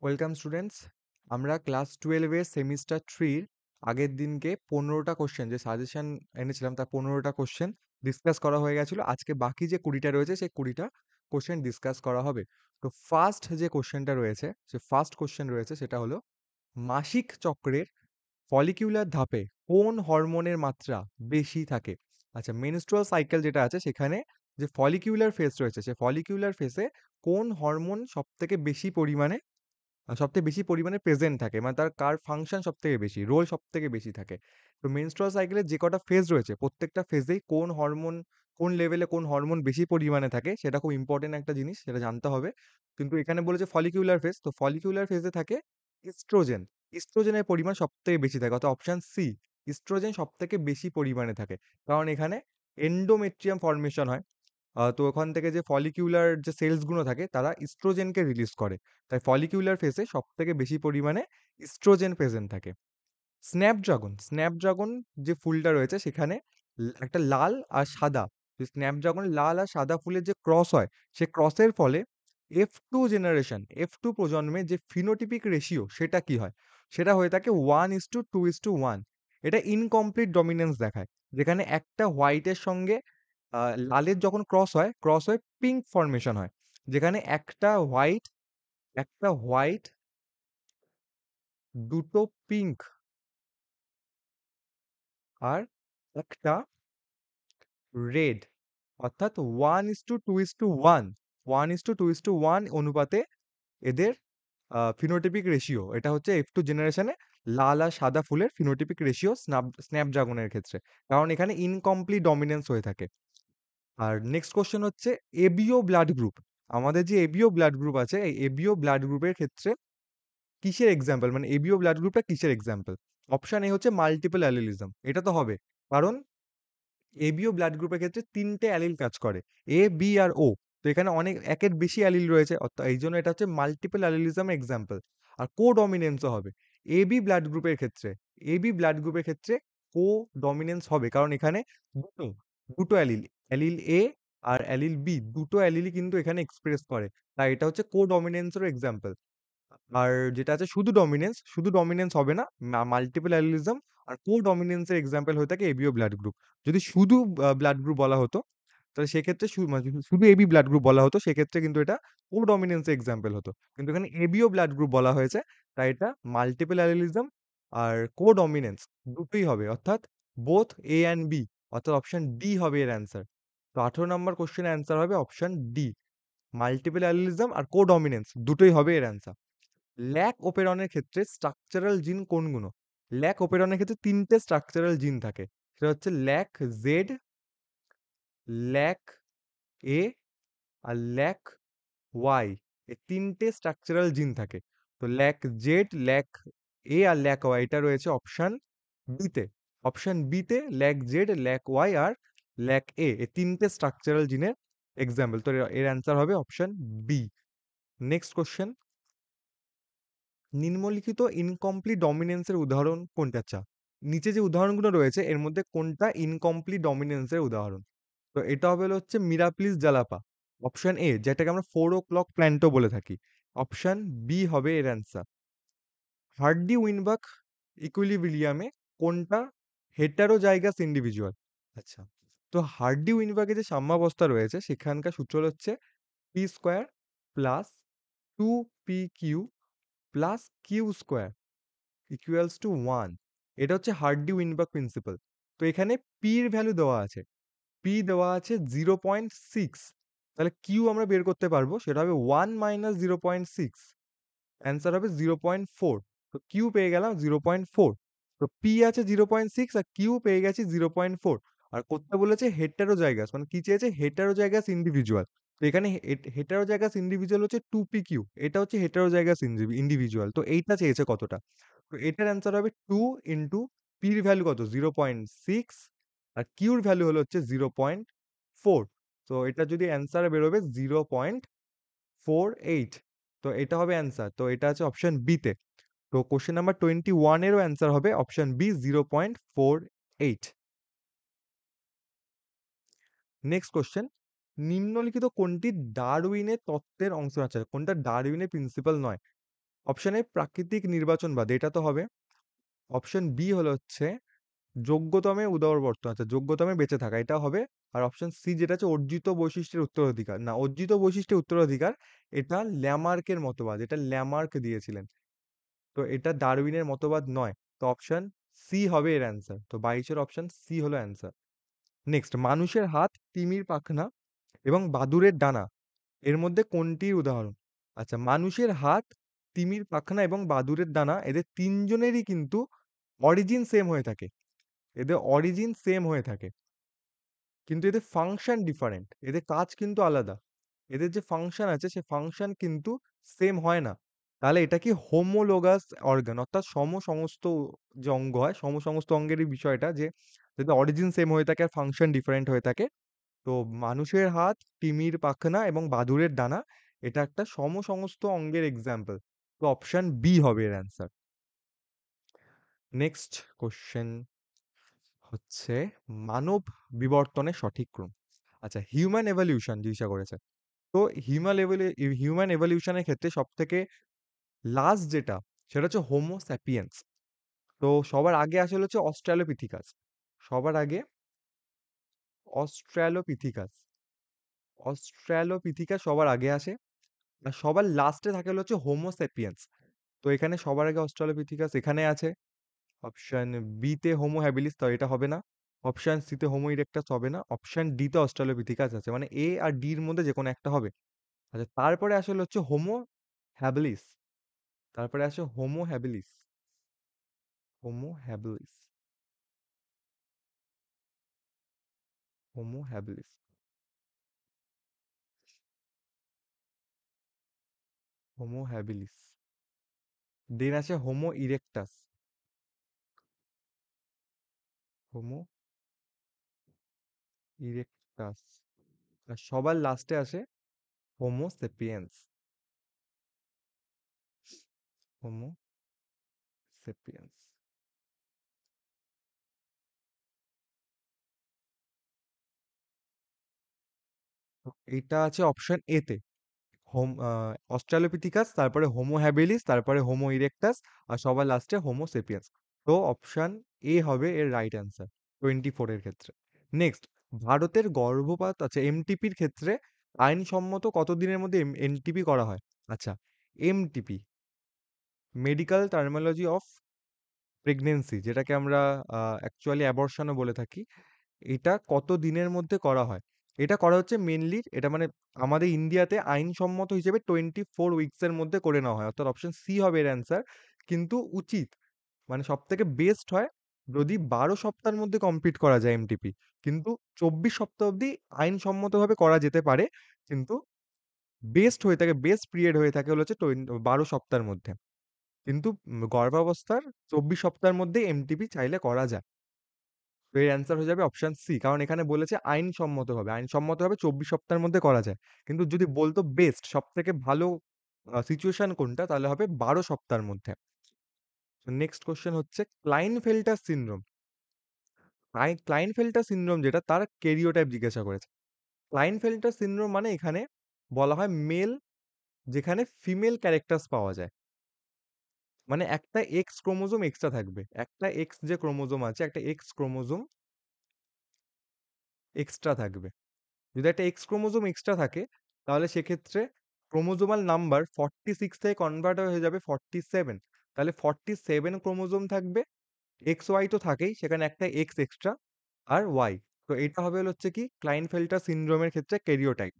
Welcome students. আমরা class 12 এর semester 3 আগের দিনকে 15টা কোশ্চেন যে সাজেশন এনেছিলাম তার 15টা কোশ্চেন ডিসকাস করা হয়ে গেছিল। আজকে বাকি যে 20টা রয়েছে সেই 20টা কোশ্চেন ডিসকাস করা হবে। তো ফার্স্ট যে কোশ্চেনটা রয়েছে, যে ফার্স্ট কোশ্চেন রয়েছে সেটা হলো মাসিক চক্রের ফলিকিউলার ধাপে কোন হরমোনের মাত্রা বেশি থাকে? আচ্ছা, মেনস্ট্রুয়াল সাইকেল যেটা আছে সেখানে যে ফলিকিউলার ফেজ রয়েছে, সেই ফলিকিউলার ফেজে কোন হরমোন সবথেকে বেশি পরিমাণে সবথেকে বেশি পরিমাণে প্রেজেন্ট থাকে, মানে তার কার ফাংশন সবথেকে বেশি, রোল সবথেকে বেশি থাকে। তো মেনস্ট্রুয়াল সাইকেলের যে কটা ফেজ রয়েছে প্রত্যেকটা ফেজেই কোন হরমোন, কোন লেভেলে কোন হরমোন বেশি পরিমাণে থাকে সেটা খুব ইম্পর্টেন্ট একটা জিনিস, সেটা জানতে হবে। কিন্তু এখানে বলেছে ফলিকিউলার ফেজ, তো ফলিকিউলার ফেজে থাকে ইস্ট্রোজেন। ইস্ট্রোজেনের পরিমাণ সবথেকে বেশি থাকে, অর্থাৎ অপশন সি, ইস্ট্রোজেন সবথেকে বেশি পরিমাণে থাকে। কারণ এখানে এন্ডোমেট্রিয়াম ফর্মেশন হয়। তো ওখান থেকে যে ফলিকিউলার যে সেলস গুলো থাকে তারা ইস্ট্রোজেনকে রিলিজ করে। তাই ফলিকিউলার ফেজে সবথেকে বেশি পরিমাণে ইস্ট্রোজেন প্রেজেন্ট থাকে। স্ন্যাপড্রাগন, স্ন্যাপড্রাগন যে ফুলটা রয়েছে সেখানে একটা লাল আর সাদা, যে স্ন্যাপড্রাগন লাল আর সাদা ফুলের যে ক্রস হয়, সে ক্রসের ফলে F2 জেনারেশন, F2 প্রজন্মে যে ফিনোটিপিক রেশিও সেটা কি হয়? সেটা হয়ে থাকে 1:2:1। এটা ইনকমপ্লিট ডমিনেন্স দেখায়। যেখানে একটা হোয়াইটের সঙ্গে লালের যখন ক্রস হয়ে পিঙ্ক ফর্মেশন হয়। যেখানে একটা হোয়াইট, দুটো পিঙ্ক আর একটা রেড, অর্থাৎ 1:2:1, 1:2:1 অনুপাতে এদের ফিনোটিপিক রেশিও। এটা হচ্ছে F2 জেনারেশনে লাল আর সাদা ফুলের ফিনোটিপিক রেশিও স্ন্যাপড্রাগনের ক্ষেত্রে। কারণ এখানে ইনকমপ্লিট ডমিনেন্স হয়ে থাকে। আর নেক্সট কোয়েশ্চেন হচ্ছে এবিও ব্লাড গ্রুপ। আমাদের যে এবিও ব্লাড গ্রুপ আছে, এই এবিও ব্লাড গ্রুপের ক্ষেত্রে কিসের এক্সাম্পল, মানে এবিও ব্লাড গ্রুপটা কিসের এক্সাম্পল? অপশন এ হচ্ছে মাল্টিপল অ্যালিলিজম। এটা তো হবে, কারণ এবিও ব্লাড গ্রুপের ক্ষেত্রে ৩ টে অ্যালিল কাজ করে, এ, বি আর ও। তো এখানে অনেক একের বেশি অ্যালিল রয়েছে, অর্থাৎ এইজন্য এটা হচ্ছে মাল্টিপল অ্যালিলিজম এক্সাম্পল। আর কো-ডমিনেন্সও হবে। এবি ব্লাড গ্রুপের ক্ষেত্রে, এবি ব্লাড গ্রুপের ক্ষেত্রে কো-ডমিনেন্স হবে, কারণ এখানে দুটো দুটো অ্যালিল, অ্যালিল এ আর অ্যালিল বি, দুটো অ্যালিলই কিন্তু এখানে এক্সপ্রেস করে। তাই এটা হচ্ছে কো-ডমিনেন্সেরও এক্সাম্পল। আর যেটা আছে শুধু ডমিনেন্স, শুধু ডমিনেন্স হবে না, মাল্টিপল অ্যালিলিজম আর কো-ডমিনেন্স এর এক্সাম্পল হয়ে থাকে এবিও ব্লাড গ্রুপ। যদি শুধু ব্লাড গ্রুপ বলা হতো, তাহলে সেক্ষেত্রে মানে যদি শুধু এবি ব্লাড গ্রুপ বলা হতো সেক্ষেত্রে কিন্তু এটা কো-ডমিনেন্স এর এক্সাম্পল হতো। কিন্তু এখানে এবিও ব্লাড গ্রুপ বলা হয়েছে, তাই এটা মাল্টিপল অ্যালিলিজম আর কো-ডমিনেন্স দুটোই হবে, অর্থাৎ বোথ এ অ্যান্ড বি, অর্থাৎ অপশন ডি হবে এর অ্যান্সার। তো 18 নম্বর কোশ্চেনের অ্যান্সার হবে অপশন ডি, মাল্টিপল অ্যালিলিজম আর কো-ডমিনেন্স দুটোই হবে এর অ্যান্সার। ল্যাক ওপেরনের ক্ষেত্রে স্ট্রাকচারাল জিন কোনগুলো? ল্যাক ওপেরনের ক্ষেত্রে ৩ টে স্ট্রাকচারাল জিন থাকে। সেটা হচ্ছে ল্যাক জেড, ল্যাক এ আর ল্যাক ওয়াই। এই ৩ টে স্ট্রাকচারাল জিন থাকে। তো ল্যাক জেড, ল্যাক এ আর ল্যাক ওয়াই এটা রয়েছে অপশন বি তে। অপশন বি তে ল্যাক জেড, ল্যাক ওয়াই আর ল্যাক এ, এই ৩ টে স্ট্রাকচারাল জিনের এক্সাম্পল। তো এর অ্যান্সার হবে অপশন বি। নেক্সট কোয়েশ্চেন, নিম্নলিখিত ইনকমপ্লিট ডমিনেন্স এর উদাহরণ কোনটা? আচ্ছা, নিচে যে উদাহরণগুলো রয়েছে এর মধ্যে কোনটা ইনকমপ্লিট ডমিনেন্স এর উদাহরণ? তো এটা হবে হচ্ছে মিরাপ্লিস জালাপা। অপশন এ, যেটাকে আমরা 4 o'clock প্ল্যান্টও বলে থাকি। অপশন বি হবে এর অ্যান্সার। হার্ডি উইনবাখ ইকুইলিব্রিয়ামে কোনটা হেটারোজাইগাস ইন্ডিভিজুয়াল? আচ্ছা, তো হার্ডি উইনবাখে যে সাম্যাবস্থা রয়েছে সেখানকার সূত্র হচ্ছে P square plus 2pq plus Q square equals to 1। এটা হচ্ছে হার্ডি উইনবাখ প্রিন্সিপাল। তো এখানে পি এর ভ্যালু দেওয়া আছে, পি দেওয়া আছে 0.6। তাহলে কিউ আমরা বের করতে পারবো, সেটা হবে 1 মাইনাস 0.6, অ্যান্সার হবে 0.4। তো কিউ পেয়ে গেলাম 0.4। তো পি আছে 0.6 আর কিউ পেয়ে গেছি 0.4। আর করতে বলেছে হেটারোজাইগাস, মানে কি চেয়েছে? Heterozygous individual. তো এখানে হেটারোজাইগাস ইন্ডিভিজুয়াল হচ্ছে 2pq, এটা হচ্ছে হেটারোজাইগাস ইন্ডিভিজুয়াল। তো এইটা চেয়েছে কতটা? তো এটার অ্যান্সার হবে 2 ইন্টু পির ভ্যালু কত? 0.6 আর কিউর ভ্যালু হলো হচ্ছে 0.4। তো এটা যদি অ্যান্সার বেরোবে 0.48। তো এটা হবে অ্যান্সার। তো এটা আছে অপশন বি তে। তো কোশ্চেন নাম্বার 21 এরও অ্যান্সার হবে অপশন বি, 0.48। নেক্সট কোশ্চেন, নিম্নলিখিত কোনটি ডারউইনের তত্ত্বের অংশ? আছে কোনটা ডারউইনের প্রিন্সিপাল নয়? অপশন এ প্রাকৃতিক নির্বাচনবাদ, এটা তো হবে। অপশন বি হলো হচ্ছে যোগ্যতমে উদারবর্তন, আচ্ছা যোগ্যতমে বেঁচে থাকা, এটা হবে। আর অপশন সি যেটা হচ্ছে অর্জিত বৈশিষ্ট্যের উত্তরাধিকার, না অর্জিত বৈশিষ্ট্যের উত্তরাধিকার এটা ল্যামার্কের মতবাদ, এটা ল্যামার্ক দিয়েছিলেন। তো এটা ডারউইনের মতবাদ নয়। তো অপশন সি হবে এর অ্যান্সার, তো 22-এর অপশন সি হলো অ্যান্সার। নেক্সট, মানুষের হাত, তিমির পাখনা এবং বাদুড়ের ডানা এর মধ্যে কোনটির উদাহরণ? আচ্ছা, মানুষের হাত, তিমির পাখনা এবং বাদুড়ের ডানা এদের তিনজনেরই কিন্তু অরিজিন সেম হয়ে থাকে, এদের অরিজিন সেম হয়ে থাকে, কিন্তু এদের ফাংশন ডিফারেন্ট, এদের কাজ কিন্তু আলাদা। এদের যে ফাংশন আছে সে ফাংশন কিন্তু সেম হয় না। তাহলে এটা কি হোমোলোগাস অর্গান, অর্থাৎ সমস্ত যে অঙ্গ হয়, সমস্ত অঙ্গেরই বিষয়টা যে যদি অরিজিন সেম হয়ে থাকে আর ফাংশন ডিফারেন্ট হয়ে থাকে। তো মানুষের হাত, তিমির পাখনা এবং বাদুড়ের ডানা এটা একটা সমস্ত অঙ্গের এক্সাম্পল। তো অপশন বি হবে এর অ্যান্সার। নেক্সট কোশ্চেন হচ্ছে মানব বিবর্তনের সঠিক ক্রম। আচ্ছা, হিউম্যান এভলিউশন জিজ্ঞাসা করেছে। তো হিউম্যান এভলিউশনের ক্ষেত্রে সব থেকে লাস্ট যেটা, সেটা হচ্ছে হোমো স্যাপিয়েন্স। তো সবার আগে আসলে হচ্ছে অস্ট্রালোপিথিকাস, সবার আগে অস্ট্রালোপিথিকাস, অস্ট্রালোপিথিকাস সবার আগে আসে। আর সবার লাস্টে থাকে হচ্ছে হোমো স্যাপিয়েন্স। তো এখানে সবার আগে অস্ট্রালোপিথিকাস এখানে আছে। অপশন বি তে হোমো হ্যাবিলিস, তো এটা হবে না। অপশন সি তে হোমো ইরেক্টাস হবে না। অপশন ডি তে অস্ট্রালোপিথিকাস আছে, মানে এ আর ডির মধ্যে যে কোনো একটা হবে। আচ্ছা, তারপরে আসলে হচ্ছে হোমো হ্যাবিলিস, তারপরে আসে homo habilis, homo habilis, homo habilis, homo habilis. Then আছে হোমো ইরেক্টাস, হোমো ইরেক্টাস। আর সবার লাস্টে আসে হোমো সেপিয়েন্স, হোমো সেপিয়েন্স। তো এটা আছে অপশন এ তে, অস্ট্রালোপিথিকাস, তারপরে হোমো হ্যাবিলিস, তারপরে হোমো ইরেক্টাস, আর সবার লাস্টে হোমো সেপিয়েন্স। তো অপশন এ হবে এর রাইট অ্যান্সার 24 এর ক্ষেত্রে। নেক্সট, ভারতের গর্ভপাত, আচ্ছা এমটিপির ক্ষেত্রে আইনসম্মত কত দিনের মধ্যে এমটিপি করা হয়? আচ্ছা, MTP medical terminology of pregnancy, যেটাকে আমরা অ্যাকচুয়ালি অ্যাবর্শনও বলে থাকি, এটা কত দিনের মধ্যে করা হয়? এটা করা হচ্ছে মেনলি, এটা মানে আমাদের ইন্ডিয়াতে আইনসম্মত হিসেবে 24 উইকসের মধ্যে করে নেওয়া হয়, অর্থাৎ অপশন সি হবে এর অ্যান্সার। কিন্তু উচিত, মানে সব থেকে বেস্ট হয় যদি 12 সপ্তাহের মধ্যে কমপ্লিট করা যায় এমটিপি। কিন্তু 24 সপ্তাহ অবধি আইনসম্মতভাবে করা যেতে পারে, কিন্তু বেস্ট হয়ে থাকে, বেস্ট পিরিয়ড হয়ে থাকে হলো হচ্ছে 12 সপ্তাহের মধ্যে। কিন্তু গর্ভাবস্থার 24 সপ্তাহের মধ্যে এমটিপি চাইলে করা যায়। তো এর অ্যান্সার হয়ে যাবে অপশন সি, কারণ এখানে বলেছে আইনসম্মতভাবে, আইনসম্মতভাবে 24 সপ্তাহের মধ্যে করা যায়। কিন্তু যদি বলতো বেস্ট সব থেকে ভালো সিচুয়েশন কোনটা, তাহলে হবে 12 সপ্তাহের মধ্যে। নেক্সট কোশ্চেন হচ্ছে ক্লাইনফেল্টার সিনড্রোম। ক্লাইনফেল্টার সিনড্রোম যেটা, তার কেরিওটাইপ জিজ্ঞাসা করেছে। ক্লাইনফেল্টার সিনড্রোম মানে এখানে বলা হয় মেল যেখানে ফিমেল ক্যারেক্টার্স পাওয়া যায়, মানে একটা এক্স ক্রোমোজোম এক্সট্রা থাকবে, একটা এক্স যে ক্রোমোজোম আছে, একটা এক্স ক্রোমোজোম এক্সট্রা থাকবে। যদি একটা এক্স ক্রোমোজোম এক্সট্রা থাকে, তাহলে সেক্ষেত্রে ক্রোমোজোমাল নাম্বার 46 থেকে কনভার্ট হয়ে যাবে 47। তাহলে 47 ক্রোমোজোম থাকবে, এক্স ওয়াই তো থাকেই, সেখানে একটা এক্স এক্সট্রা আর ওয়াই। তো এটা হবে হচ্ছে কি ক্লাইনফেল্টার সিনড্রোমের ক্ষেত্রে ক্যারিওটাইপ।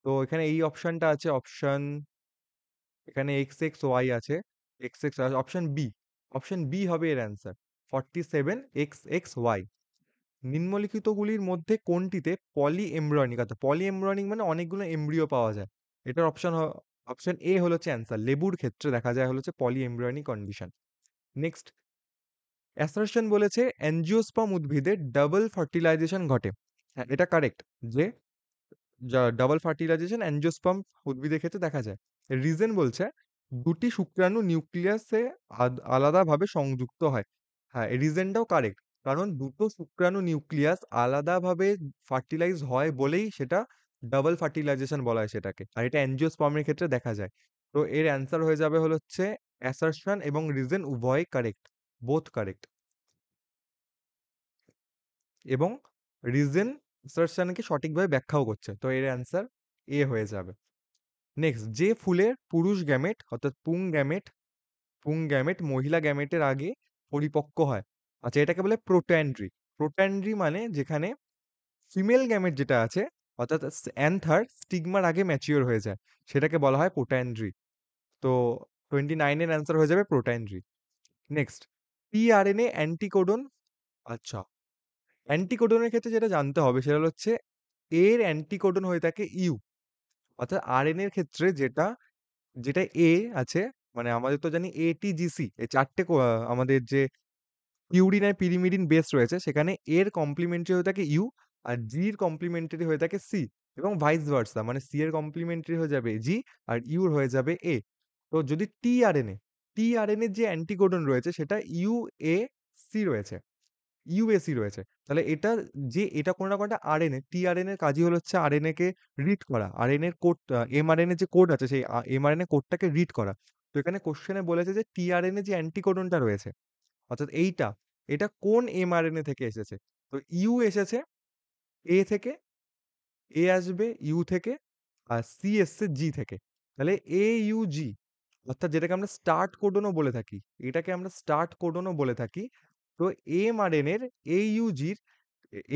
তো এখানে এই অপশনটা আছে, অপশন এখানে এক্স এক্স ওয়াই আছে, X X, option B, option B হবে এর অ্যান্সার, 47 এক্স এক্স ওয়াই। নিম্নলিখিতগুলির মধ্যে কোনটিতে পলি এমব্রয়নিক, অর্থাৎ পলি এমব্রয়নিক মানে অনেকগুলো এমব্রিও পাওয়া যায়? এটার অপশন এ হলো হচ্ছে অ্যান্সার, লেবুর ক্ষেত্রে দেখা যায় হলো হচ্ছে পলি এমব্রয়নিক কন্ডিশন। নেক্সট, অ্যাসারশন বলেছে অ্যাঞ্জিওস্পার্ম উদ্ভিদে ডাবল ফার্টিলাইজেশন ঘটে। হ্যাঁ, এটা কারেক্ট, যে ডাবল ফার্টিলাইজেশন অ্যাঞ্জিওস্পার্ম উদ্ভিদের ক্ষেত্রে দেখা যায়। রিজন বলছে দুটি শুক্রাণু নিউক্লিয়াসে আলাদাভাবে সংযুক্ত হয়। হ্যাঁ, এই রিজনটাও কারেক্ট, কারণ দুটো শুক্রাণু নিউক্লিয়াস আলাদাভাবে ফার্টিলাইজ হয় বলেই সেটা ডাবল ফার্টিলাইজেশন বলা হয় সেটাকে, আর এটা অ্যাঞ্জিওস্পার্মের ক্ষেত্রে দেখা যায়। তো এর অ্যান্সার হয়ে যাবে হচ্ছে অ্যাসারশন এবং রিজন উভয়ই কারেক্ট, বোথ কারেক্ট। এবং রিজন অ্যাসারশনকে সঠিকভাবে ব্যাখ্যাও করছে, তো এর অ্যান্সার এ হয়ে যাবে। নেক্সট, যে ফুলের পুরুষ গ্যামেট অর্থাৎ পুং গ্যামেট মহিলা গ্যামেটের আগে পরিপক্ক হয়, আচ্ছা এটাকে বলে প্রোট্যান্ড্রি। প্রোট্যান্ড্রি মানে যেখানে ফিমেল গ্যামেট যেটা আছে অর্থাৎ অ্যান্থার স্টিগমার আগে ম্যাচিওর হয়ে যায়, সেটাকে বলা হয় প্রোট্যান্ড্রি। তো 29 এর অ্যান্সার হয়ে যাবে প্রোট্যান্ড্রি। Next, tRNA anticodon. আচ্ছা, অ্যান্টিকোডনের ক্ষেত্রে যেটা জানতে হবে সেটা হচ্ছে এর অ্যান্টিকোডন হয়ে থাকে ইউ, অর্থাৎ আরএনএ এর ক্ষেত্রে যেটা যেটা এ আছে, মানে আমাদের তো জানি এটিজিসি এই ৪ টে আমাদের যে পিউরিন আর পিরিমিডিন বেস রয়েছে, সেখানে এর কমপ্লিমেন্টারি হয়ে থাকে ইউ, আর জি এর কমপ্লিমেন্টারি হয়ে থাকে সি, এবং ভাইস ভার্সা, মানে সি এর কমপ্লিমেন্টারি হয়ে যাবে জি আর ইউ এর হয়ে যাবে এ। তো যদি টিআরএনএ যে অ্যান্টিকোডন রয়েছে সেটা ইউএসি রয়েছে, ইউএসি রয়েছে। তাহলে এটা কোনো না কোনোটা আরএনএ, টিআরএনএ এর কাজই হচ্ছে আরএনএ কে রিড করা। আরএনএ এর কোড, এমআরএনএ যে কোড আছে সেই এমআরএনএ কোডটাকে রিড করা। তো এখানে কোশ্চেনে বলেছে যে টিআরএনএ যে অ্যান্টিকোডনটা রয়েছে অর্থাৎ এটা কোন এমআরএনএ থেকে এসেছে? তো ইউ এসেছে এ থেকে, এ আসবে ইউ থেকে, আর সি এসছে জি থেকে। তাহলে AUG অর্থাৎ যেটাকে আমরা স্টার্ট কোডনও বলে থাকি। এটাকে আমরা স্টার্ট কোডনও বলে থাকি। তো এমআরএনএর AUG র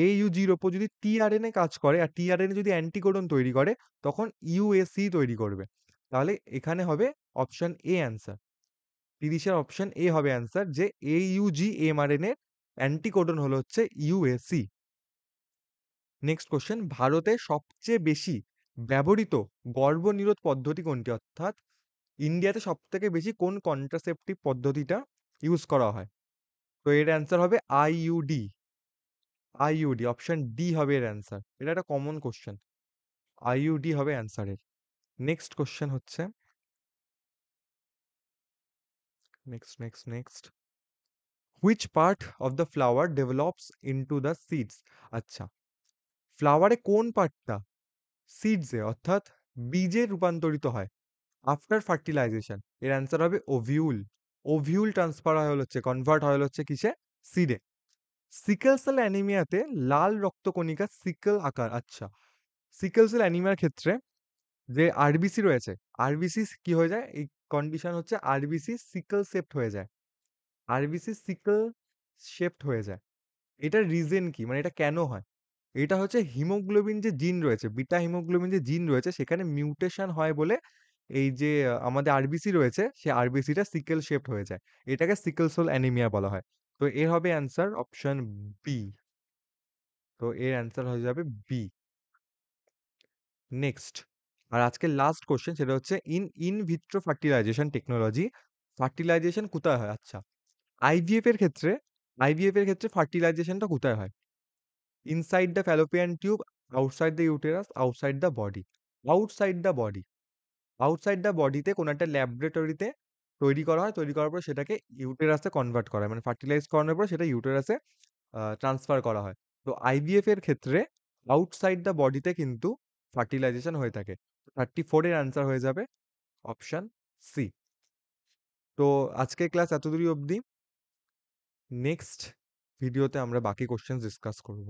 AUG র উপর যদি টিআরএনএ কাজ করে আর টিআরএনএ যদি অ্যান্টিকোডন তৈরি করে তখন ইউএসি তৈরি করবে। তাহলে এখানে হবে অপশন এ অ্যান্সার। ৩০ এর অপশন এ হবে অ্যান্সার, যে AUG এমআরএনএ এর অ্যান্টিকোডন হচ্ছে ইউএসি। নেক্সট কোশ্চেন, ভারতে সবচেয়ে বেশি ব্যবহৃত গর্ভনিরোধ পদ্ধতি কোনটি? অর্থাৎ ইন্ডিয়াতে সবথেকে বেশি কোন কন্ট্রাসেপটিভ পদ্ধতিটা ইউজ করা হয়? তো এর অ্যান্সার হবে আইইউডি। আইইউডি অপশন ডি হবে এর অ্যান্সার। এটা একটা কমন কোশ্চেন। আইইউডি হবে অ্যান্সারের। নেক্সট কোশ্চেন হচ্ছে, next which part of the flower develops into the seeds? আচ্ছা, ফ্লাওয়ারে কোন পার্টটা সিডসে অর্থাৎ বীজে রূপান্তরিত হয় আফটার ফার্টিলাইজেশন? এর অ্যান্সার হবে ওভিউল। ওভিউল ট্রান্সফার হয় হচ্ছে, কনভার্ট হয় হচ্ছে কিসে? সিডে। সিকেল সেল অ্যানিমিয়াতে লাল রক্তকণিকা সিকেল আকার, আচ্ছা সিকেল সেল অ্যানিমিয়ার ক্ষেত্রে যে আরবিসি রয়েছে, আরবিসি কি হয়ে যায়? এই কন্ডিশন হচ্ছে আরবিসি সিকেল শেপড হয়ে যায়, আরবিসি সিকেল শেপড হয়ে যায়। এটার রিজন কি, মানে এটা কেন হয়? এটা হচ্ছে হিমোগ্লোবিন যে জিন রয়েছে, বিটা হিমোগ্লোবিন যে জিন রয়েছে সেখানে মিউটেশন হয় বলে এই যে আমাদের আরবিসি রয়েছে সেই আরবিসিটা সিকেল শেপড হয়ে যায়। এটাকে সিকেল সেল অ্যানিমিয়া বলা হয়। তো এর হবে অ্যান্সার অপশন বি। তো এর অ্যান্সার হয়ে যাবে বি। নেক্সট, আর আজকের লাস্ট কোশ্চেন সেটা হচ্ছে in vitro fertilisation technology fertilisation কোথায় হয়? আচ্ছা, আইভিএফ এর ক্ষেত্রে ফার্টিলাইজেশনটা কোথায় হয়? Inside the fallopian tube, outside the uterus, outside the body? Outside the body. Outside the বডিতে কোনো একটা ল্যাবরেটরিতে তৈরি করা হয়, তৈরি করার পর সেটাকে ইউটেরাসে কনভার্ট করা হয়, মানে ফার্টিলাইজ করানোর পর সেটা ইউটেরাসে ট্রান্সফার করা হয়। তো আইভিএফ এর ক্ষেত্রে আউটসাইড দ্য বডিতে কিন্তু ফার্টিলাইজেশন হয়ে থাকে। 34 এর অ্যান্সার হয়ে যাবে অপশন সি। তো আজকের ক্লাস এতদূরই অবধি। নেক্সট ভিডিওতে আমরা বাকি কোশ্চেন ডিসকাস করব।